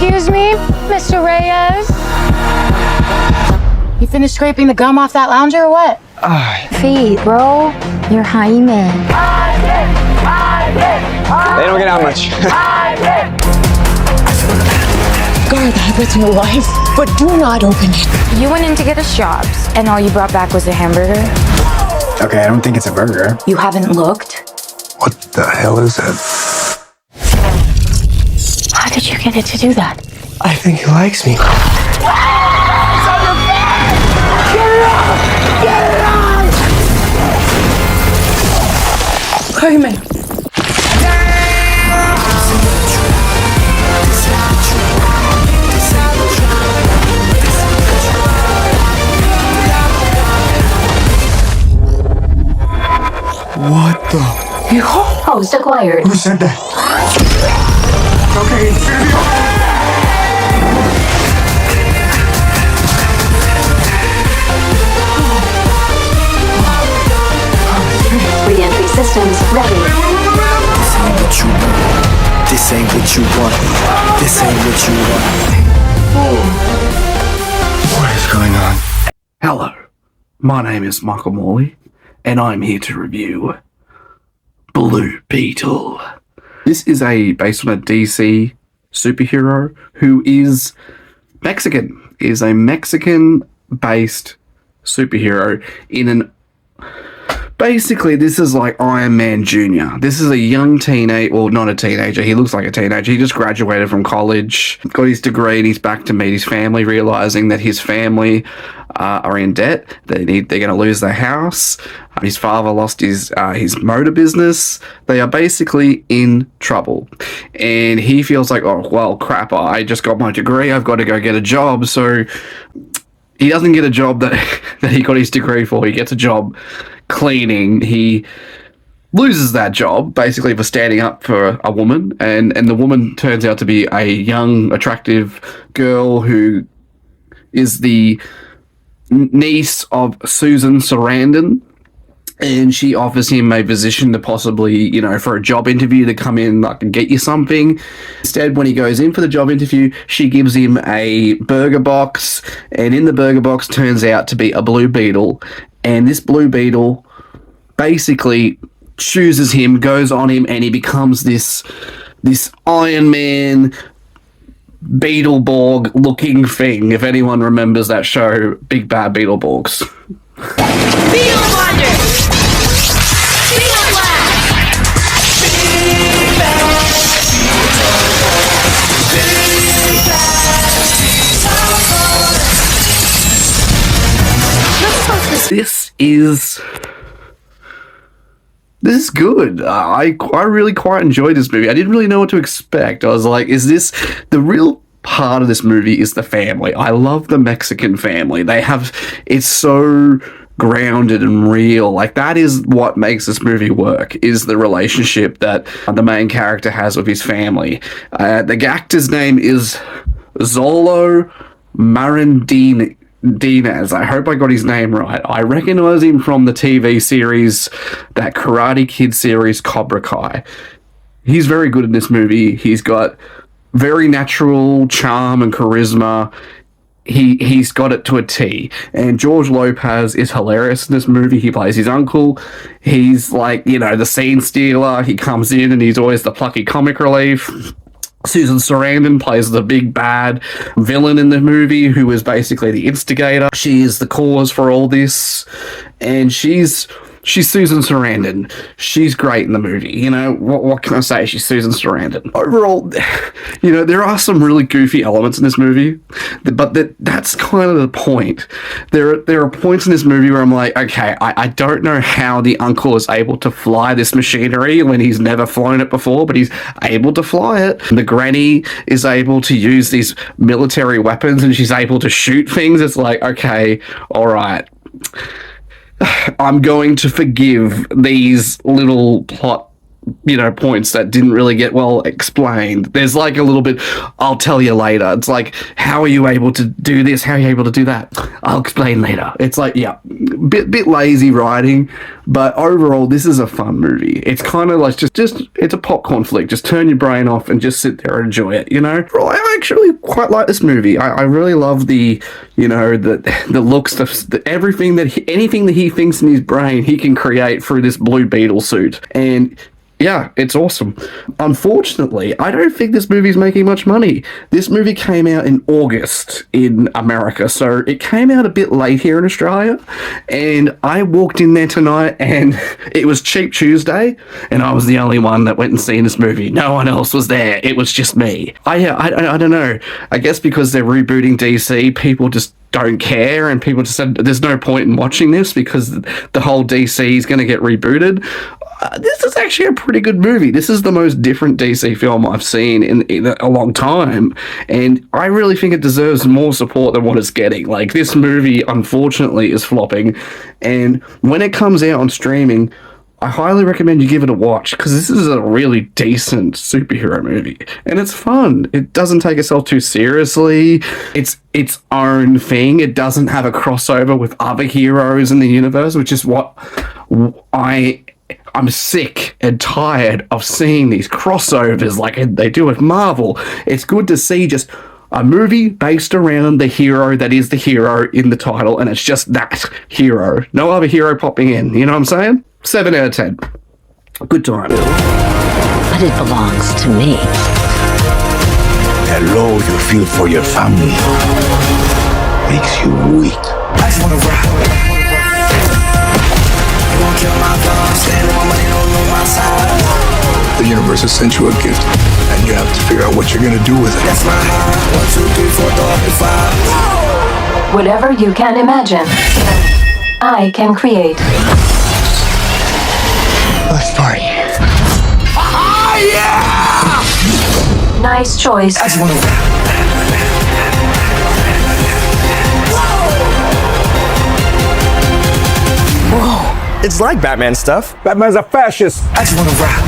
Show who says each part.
Speaker 1: Excuse me, Mr. Reyes? You finished scraping the gum off that lounger or what?
Speaker 2: Feed, bro. You're Jaime.
Speaker 3: They don't get out much.
Speaker 1: Guard that with your life, but do not open it.
Speaker 2: You went in to get us jobs, and all you brought back was a hamburger?
Speaker 3: Okay, I don't think it's a burger.
Speaker 2: You haven't looked?
Speaker 4: What the hell is that?
Speaker 1: How did you get it to do that?
Speaker 4: I think he likes me.
Speaker 1: Jaime.
Speaker 4: What the?
Speaker 2: Host acquired.
Speaker 4: Who said that? Okay, it's gonna be okay.
Speaker 2: Re-entry systems ready.
Speaker 5: This ain't what you want. This ain't what you want. This ain't what you want.
Speaker 4: What is going on?
Speaker 6: Hello, my name is Michael Morley, and I'm here to review Blue Beetle. This is based on a DC superhero who is Mexican. Is a Mexican-based superhero in an... Basically, this is like Iron Man Jr. This is a young teenager, well, not a teenager. He looks like a teenager. He just graduated from college, got his degree, and he's back to meet his family, realizing that his family are in debt. They're going to lose their house. His father lost his motor business. They are basically in trouble. And he feels like, oh, well, crap, I just got my degree. I've got to go get a job. So he doesn't get a job that he got his degree for. He gets a job cleaning. He loses that job basically for standing up for a woman, and the woman turns out to be a young, attractive girl who is the niece of Susan Sarandon, and she offers him a position to possibly, for a job interview to come in, like, and get you something. Instead, when he goes in for the job interview, she gives him a burger box, and in the burger box turns out to be a Blue Beetle, and this Blue Beetle basically chooses him, goes on him, and he becomes this Iron Man Beetleborg looking thing, if anyone remembers that show, Big Bad Beetleborgs.
Speaker 7: Beetle Wonder! Beetle
Speaker 6: This is good. I really quite enjoyed this movie. I didn't really know what to expect. I was like, is this the real part of this movie? Is the family. I love the Mexican family. It's so grounded and real. Like, that is what makes this movie work, is the relationship that the main character has with his family. The actor's name is Xolo Maridueñas. I hope I got his name right. I recognize him from the TV series, that Karate Kid series, Cobra Kai. He's very good in this movie. He's got very natural charm and charisma. He's got it to a T. And George Lopez is hilarious in this movie. He plays his uncle. He's like, the scene stealer. He comes in and he's always the plucky comic relief. Susan Sarandon plays the big bad villain in the movie, who is basically the instigator. She is the cause for all this, and she's Susan Sarandon. She's great in the movie. What can I say? She's Susan Sarandon. Overall, there are some really goofy elements in this movie, but that's kind of the point. There are points in this movie where I'm like, okay, I don't know how the uncle is able to fly this machinery when he's never flown it before, but he's able to fly it. The granny is able to use these military weapons, and she's able to shoot things. It's like, okay, all right, I'm going to forgive these little plot points that didn't really get well explained. There's like a little bit, I'll tell you later. It's like, how are you able to do this? How are you able to do that? I'll explain later. It's like, yeah, bit lazy writing, but overall, this is a fun movie. It's kind of like just it's a popcorn flick. Just turn your brain off and just sit there and enjoy it, I actually quite like this movie. I really love the looks, everything anything that he thinks in his brain, he can create through this Blue Beetle suit. And yeah, it's awesome. Unfortunately, I don't think this movie's making much money. This movie came out in August in America, so it came out a bit late here in Australia. And I walked in there tonight, and it was Cheap Tuesday, and I was the only one that went and seen this movie. No one else was there. It was just me. I don't know. I guess because they're rebooting DC, people just don't care, and people just said there's no point in watching this because the whole DC is going to get rebooted. This is actually a pretty good movie. This is the most different DC film I've seen in a long time, and I really think it deserves more support than what it's getting. Like, this movie, unfortunately, is flopping, and when it comes out on streaming, I highly recommend you give it a watch, because this is a really decent superhero movie, and it's fun. It doesn't take itself too seriously. It's its own thing. It doesn't have a crossover with other heroes in the universe, which is what I'm sick and tired of seeing these crossovers like they do with Marvel. It's good to see just a movie based around the hero that is the hero in the title, and it's just that hero. No other hero popping in. You know what I'm saying? 7 out of 10. Good time.
Speaker 1: But it belongs to me.
Speaker 8: The love you feel for your family makes you weak.
Speaker 5: I just wanna rap. You won't kill my thoughts, stand on my money, don't know my side.
Speaker 8: The universe has sent you a gift, and you have to figure out what you're gonna do with it.
Speaker 5: That's my heart. 1, 2, 3, 4, thought, 5.
Speaker 2: Whatever you can imagine, I can create.
Speaker 8: Let's party.
Speaker 2: Nice choice.
Speaker 5: I just wanna rap.
Speaker 9: It's like Batman stuff.
Speaker 8: Batman's a fascist.
Speaker 5: I just wanna rap.